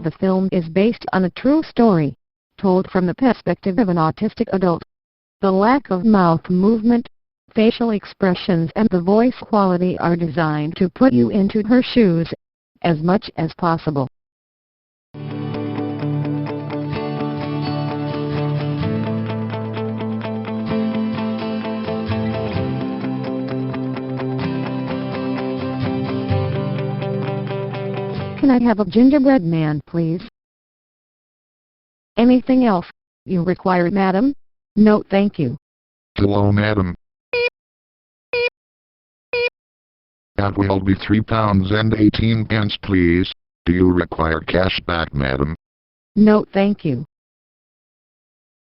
The film is based on a true story, told from the perspective of an autistic adult. The lack of mouth movement, facial expressions and the voice quality are designed to put you into her shoes as much as possible. Can I have a gingerbread man, please? Anything else you require, madam? No, thank you. Hello, madam. That will be £3.18, please. Do you require cash back, madam? No, thank you.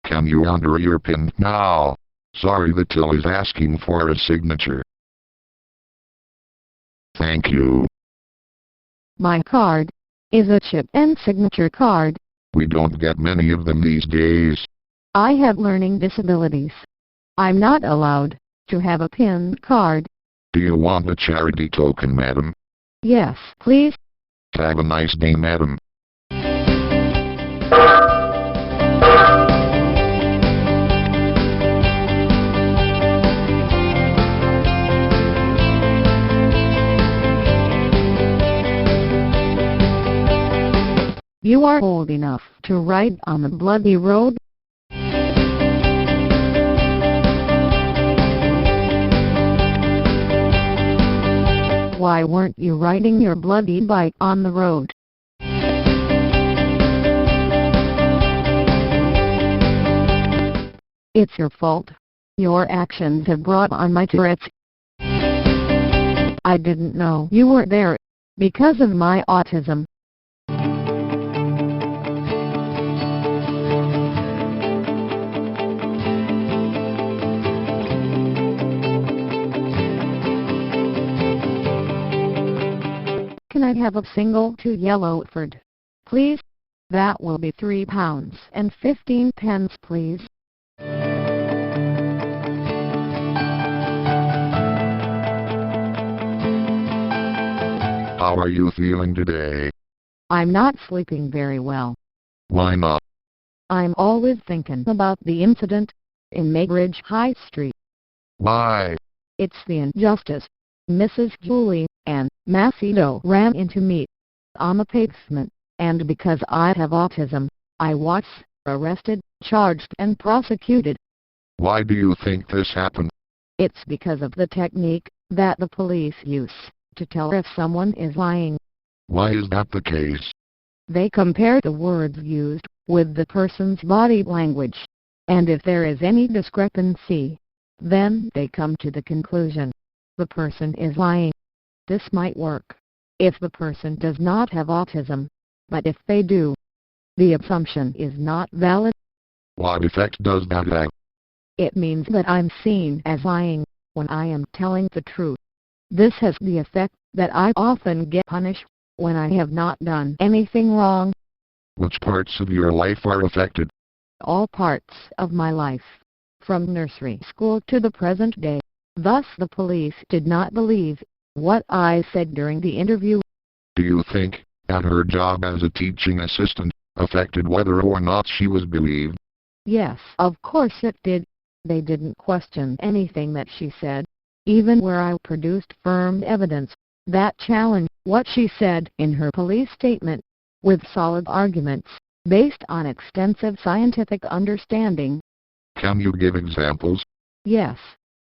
Can you enter your PIN now? Sorry, the till is asking for a signature. Thank you. My card is a chip and signature card. We don't get many of them these days. I have learning disabilities. I'm not allowed to have a PIN card. Do you want a charity token, madam? Yes, please. Have a nice day, madam. You are old enough to ride on the bloody road? Why weren't you riding your bloody bike on the road? It's your fault. Your actions have brought on my Tourette's. I didn't know you were there because of my autism. Can I have a single to Yellowford, please? That will be £3.15, please. How are you feeling today? I'm not sleeping very well. Why not? I'm always thinking about the incident in Mayridge High Street. Why? It's the injustice. Mrs. Julie and Macedoed ran into me on the pavement, and because I have autism, I was arrested, charged and prosecuted. Why do you think this happened? It's because of the technique that the police use to tell if someone is lying. Why is that the case? They compare the words used with the person's body language, and if there is any discrepancy, then they come to the conclusion the person is lying. This might work if the person does not have autism, but if they do, the assumption is not valid. What effect does that have? It means that I'm seen as lying when I am telling the truth. This has the effect that I often get punished when I have not done anything wrong. Which parts of your life are affected? All parts of my life, from nursery school to the present day. Thus the police did not believe what I said during the interview. Do you think that her job as a teaching assistant affected whether or not she was believed? Yes, of course it did. They didn't question anything that she said, even where I produced firm evidence that challenged what she said in her police statement, with solid arguments based on extensive scientific understanding. Can you give examples? Yes.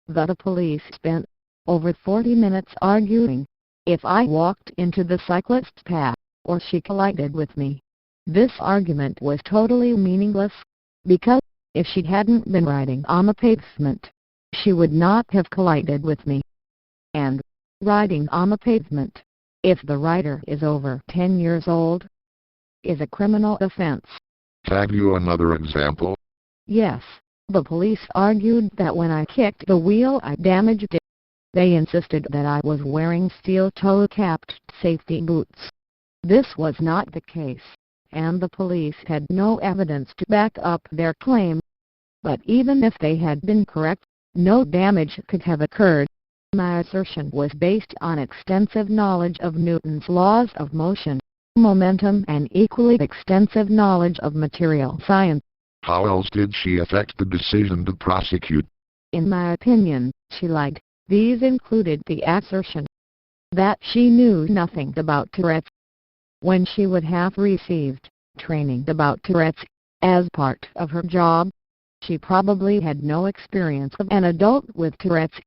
The police spent over 40 minutes arguing if I walked into the cyclist's path or she collided with me. This argument was totally meaningless, because if she hadn't been riding on the pavement, she would not have collided with me. And riding on the pavement, if the rider is over 10 years old, is a criminal offense. Have you another example? Yes. The police argued that when I kicked the wheel I damaged it. They insisted that I was wearing steel-toe-capped safety boots. This was not the case, and the police had no evidence to back up their claim. But even if they had been correct, no damage could have occurred. My assertion was based on extensive knowledge of Newton's laws of motion. momentum and equally extensive knowledge of material science. How else did she affect the decision to prosecute? In my opinion, she lied. These included the assertion that she knew nothing about Tourette's, when she would have received training about Tourette's as part of her job. She probably had no experience of an adult with Tourette's.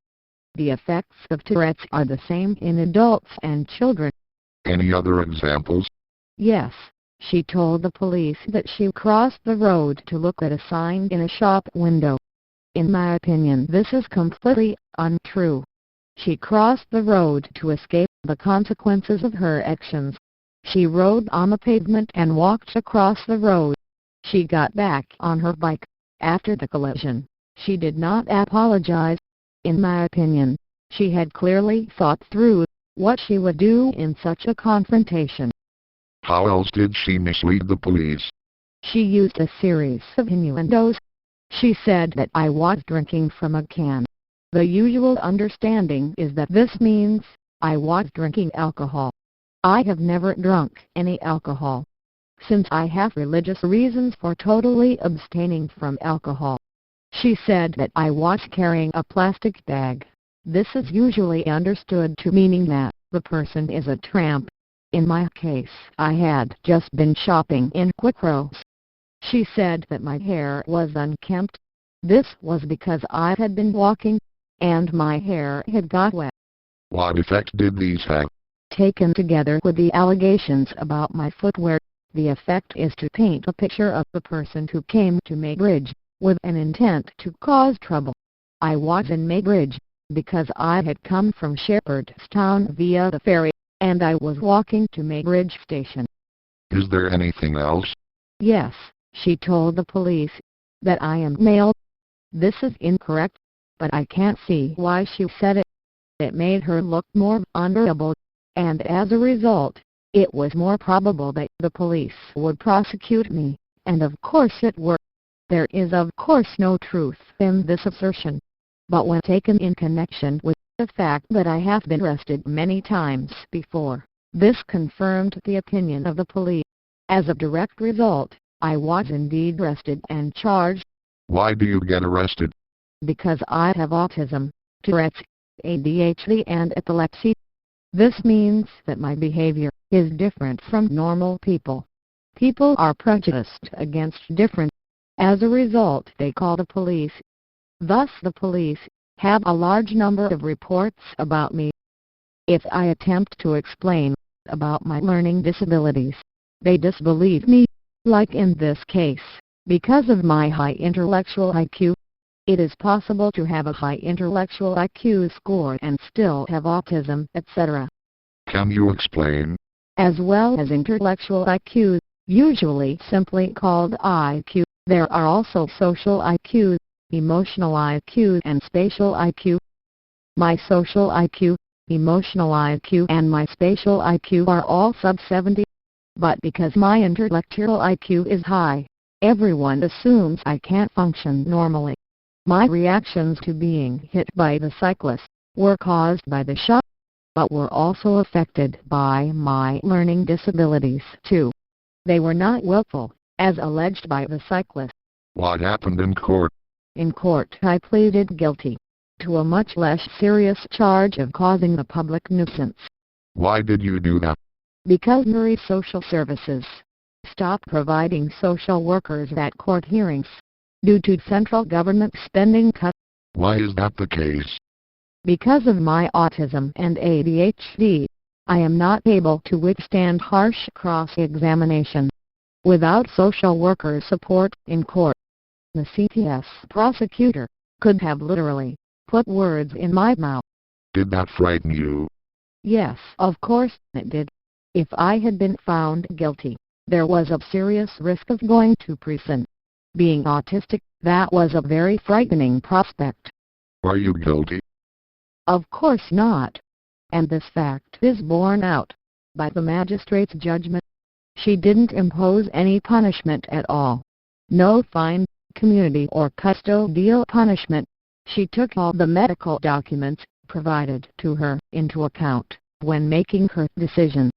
The effects of Tourette's are the same in adults and children. Any other examples? Yes, she told the police that she crossed the road to look at a sign in a shop window. In my opinion, this is completely untrue. She crossed the road to escape the consequences of her actions. She rode on the pavement and walked across the road. She got back on her bike after the collision. She did not apologize. In my opinion, she had clearly thought through what she would do in such a confrontation. How else did she mislead the police? She used a series of innuendos. She said that I was drinking from a can. The usual understanding is that this means I was drinking alcohol. I have never drunk any alcohol, since I have religious reasons for totally abstaining from alcohol. She said that I was carrying a plastic bag. This is usually understood to meaning that the person is a tramp. In my case, I had just been shopping in Quickros. She said that my hair was unkempt. This was because I had been walking, and my hair had got wet. What effect did these have? Taken together with the allegations about my footwear, the effect is to paint a picture of the person who came to Maybridge with an intent to cause trouble. I was in Maybridge because I had come from Shepherdstown via the ferry, and I was walking to Maybridge station. Is there anything else? Yes, she told the police that I am male. This is incorrect, but I can't see why she said it. It made her look more vulnerable, and as a result, it was more probable that the police would prosecute me, and of course it worked. There is of course no truth in this assertion, but when taken in connection with the fact that I have been arrested many times before, this confirmed the opinion of the police. As a direct result, I was indeed arrested and charged. Why do you get arrested? Because I have autism, Tourette's, ADHD and epilepsy. This means that my behavior is different from normal people. People are prejudiced against different. As a result, they call the police. Thus the police have a large number of reports about me. If I attempt to explain about my learning disabilities, they disbelieve me, like in this case, because of my high intellectual IQ. It is possible to have a high intellectual IQ score and still have autism, etc. Can you explain? As well as intellectual IQ, usually simply called IQ, there are also social IQ, emotional IQ and spatial IQ. My social IQ, emotional IQ and my spatial IQ are all sub 70. But because my intellectual IQ is high, everyone assumes I can't function normally. My reactions to being hit by the cyclist were caused by the shock, but were also affected by my learning disabilities too. They were not willful, as alleged by the cyclist. What happened in court? In court I pleaded guilty to a much less serious charge of causing a public nuisance. Why did you do that? Because Murray Social Services stopped providing social workers at court hearings due to central government spending cuts. Why is that the case? Because of my autism and ADHD, I am not able to withstand harsh cross-examination. Without social worker support in court, the CPS prosecutor could have literally put words in my mouth. Did that frighten you? Yes, of course it did. If I had been found guilty, there was a serious risk of going to prison. Being autistic, that was a very frightening prospect. Are you guilty? Of course not. And this fact is borne out by the magistrate's judgment. She didn't impose any punishment at all. No fine, community or custodial punishment. She took all the medical documents provided to her into account when making her decision.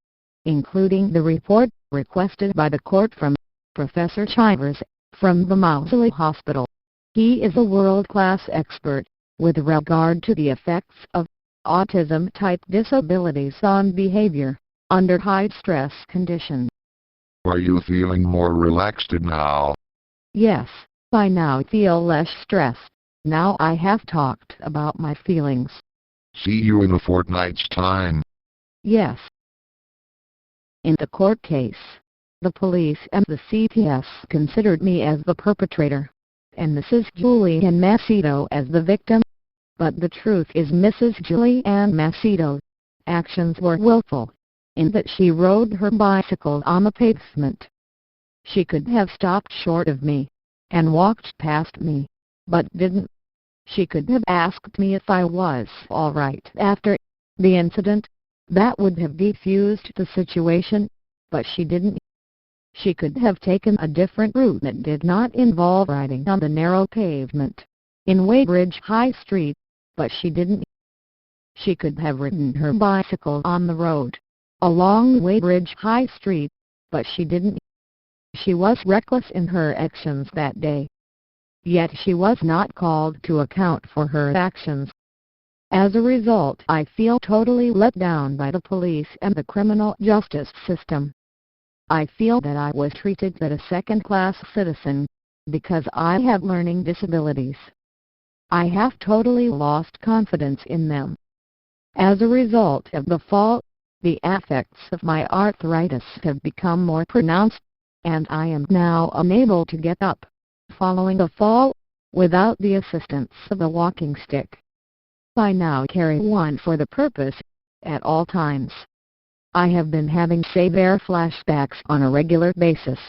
including the report requested by the court from Professor Chivers from the Macedoed Hospital. He is a world-class expert with regard to the effects of autism-type disabilities on behavior under high-stress conditions. Are you feeling more relaxed now? Yes, I now feel less stressed. Now I have talked about my feelings. See you in a fortnight's time. Yes. In the court case, the police and the CPS considered me as the perpetrator, and Mrs. Julianne Macedo as the victim. But the truth is Mrs. Julianne Macedo's actions were willful, in that she rode her bicycle on the pavement. She could have stopped short of me and walked past me, but didn't. She could have asked me if I was all right after the incident. That would have defused the situation, but she didn't. She could have taken a different route that did not involve riding on the narrow pavement in Weybridge High Street, but she didn't. She could have ridden her bicycle on the road along Weybridge High Street, but she didn't. She was reckless in her actions that day. Yet she was not called to account for her actions. As a result, I feel totally let down by the police and the criminal justice system. I feel that I was treated as a second-class citizen because I have learning disabilities. I have totally lost confidence in them. As a result of the fall, the effects of my arthritis have become more pronounced, and I am now unable to get up following a fall without the assistance of a walking stick. I now carry one for the purpose at all times. I have been having severe flashbacks on a regular basis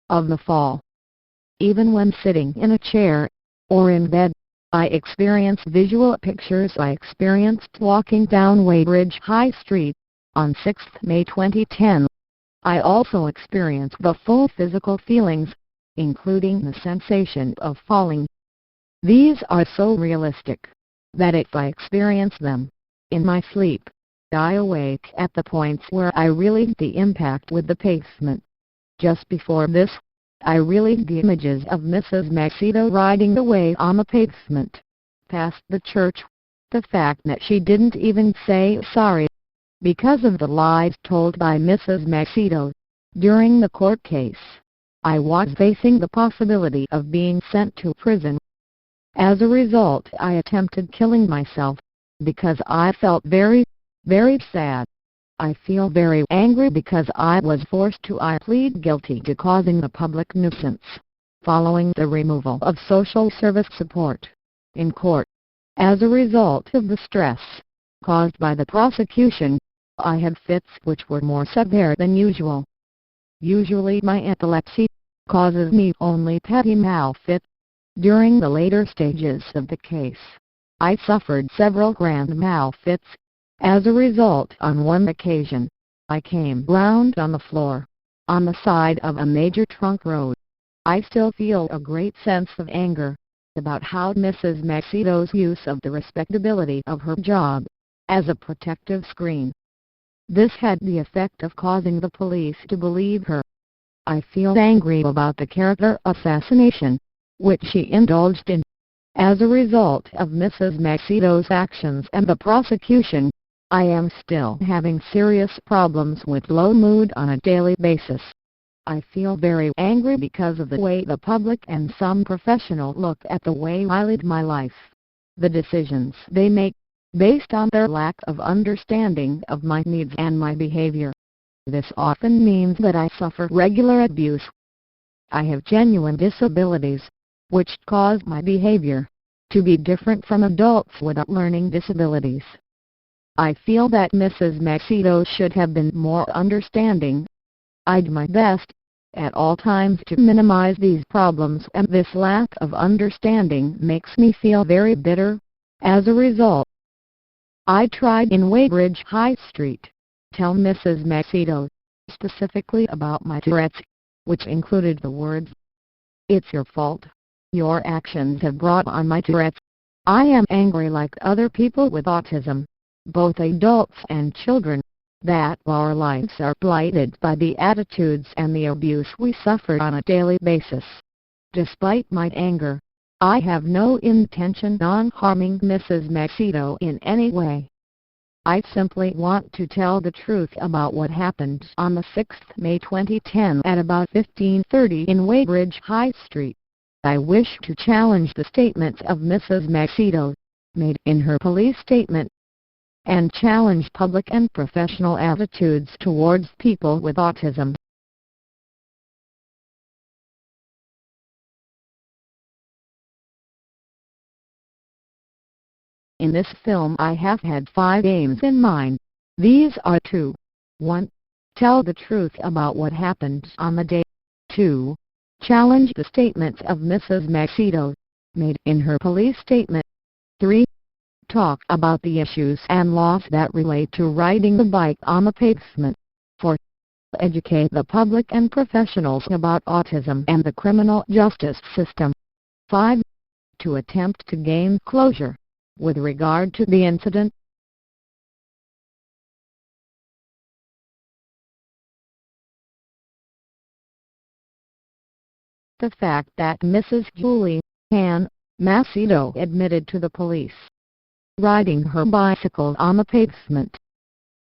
of the fall. Even when sitting in a chair or in bed, I experience visual pictures I experienced walking down Weybridge High Street on 6 May 2010. I also experience the full physical feelings, including the sensation of falling. These are so realistic that if I experience them in my sleep, I awake at the points where I relieve the impact with the pavement. Just before this, I relieved the images of Mrs. Macedo riding away on the pavement past the church. The fact that she didn't even say sorry because of the lies told by Mrs. Macedo during the court case. I was facing the possibility of being sent to prison. As a result, I attempted killing myself because I felt very sad. I feel very angry because I was forced to plead guilty to causing a public nuisance following the removal of social service support in court. As a result of the stress caused by the prosecution, I had fits which were more severe than usual. Usually my epilepsy causes me only petty mal fits. During the later stages of the case, I suffered several grand mal fits. As a result, on one occasion, I came round on the floor on the side of a major trunk road. I still feel a great sense of anger about how Mrs. Macedo's use of the respectability of her job as a protective screen. This had the effect of causing the police to believe her. I feel angry about the character assassination which she indulged in. As a result of Mrs. Macedo's actions and the prosecution, I am still having serious problems with low mood on a daily basis. I feel very angry because of the way the public and some professionals look at the way I lead my life. The decisions they make, based on their lack of understanding of my needs and my behavior. This often means that I suffer regular abuse. I have genuine disabilities, which cause my behavior to be different from adults without learning disabilities. I feel that Mrs. Macedo should have been more understanding. I did my best at all times to minimize these problems, and this lack of understanding makes me feel very bitter. As a result, I tried in Weybridge High Street tell Mrs. Macedo specifically about my Tourette's, which included the words, "It's your fault. Your actions have brought on my Tourette's. I am angry like other people with autism, both adults and children. that our lives are blighted by the attitudes and the abuse we suffer on a daily basis. Despite my anger, I have no intention on harming Mrs. Macedo in any way. I simply want to tell the truth about what happened on the 6th May 2010 at about 15:30 in Weybridge High Street. I wish to challenge the statements of Mrs. Macedo, made in her police statement, and challenge public and professional attitudes towards people with autism. In this film I have had 5 aims in mind. These are 2. 1. Tell the truth about what happened on the day. 2. Challenge the statements of Mrs. Macedo, made in her police statement. 3. Talk about the issues and laws that relate to riding the bike on the pavement. 4. Educate the public and professionals about autism and the criminal justice system. 5. To attempt to gain closure with regard to the incident. The fact that Mrs. Julie Ann Macedo admitted to the police riding her bicycle on the pavement,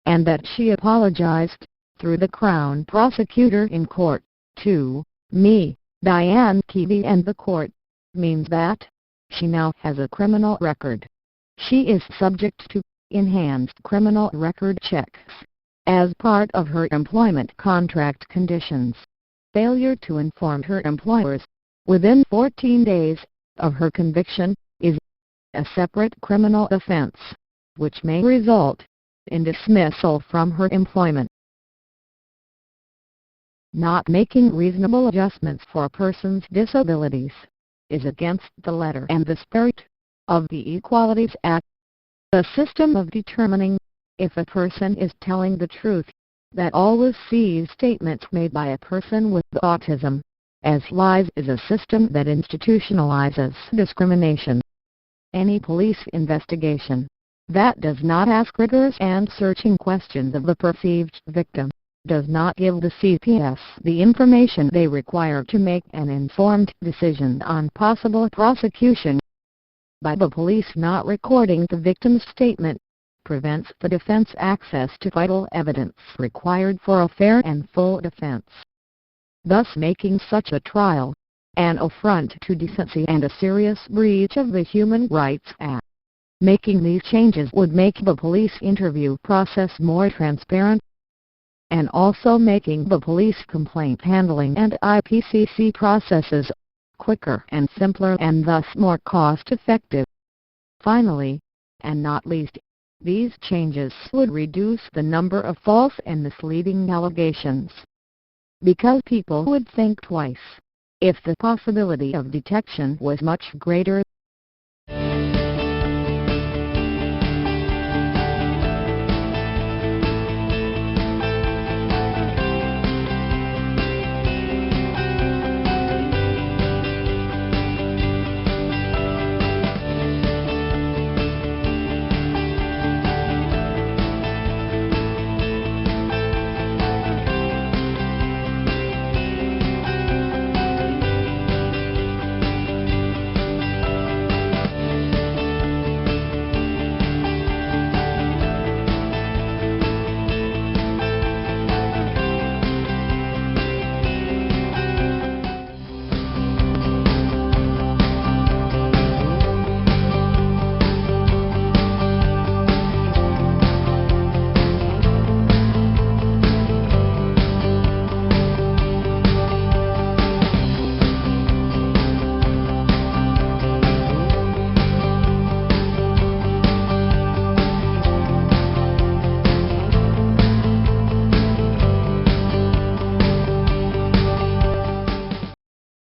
and that she apologized, through the Crown Prosecutor in court, to me, Diane Keevy, and the court, means that she now has a criminal record. She is subject to enhanced criminal record checks as part of her employment contract conditions. Failure to inform her employers within 14 days of her conviction is a separate criminal offense, which may result in dismissal from her employment. Not making reasonable adjustments for a person's disabilities is against the letter and the spirit of the Equalities Act. A system of determining if a person is telling the truth that always sees statements made by a person with autism as lies is a system that institutionalizes discrimination. Any police investigation that does not ask rigorous and searching questions of the perceived victim does not give the CPS the information they require to make an informed decision on possible prosecution. By the police not recording the victim's statement prevents the defense access to vital evidence required for a fair and full defense, thus making such a trial an affront to decency and a serious breach of the Human Rights Act. Making these changes would make the police interview process more transparent, and also making the police complaint handling and IPCC processes quicker and simpler and thus more cost-effective. Finally, and not least, these changes would reduce the number of false and misleading allegations, because people would think twice if the possibility of detection was much greater.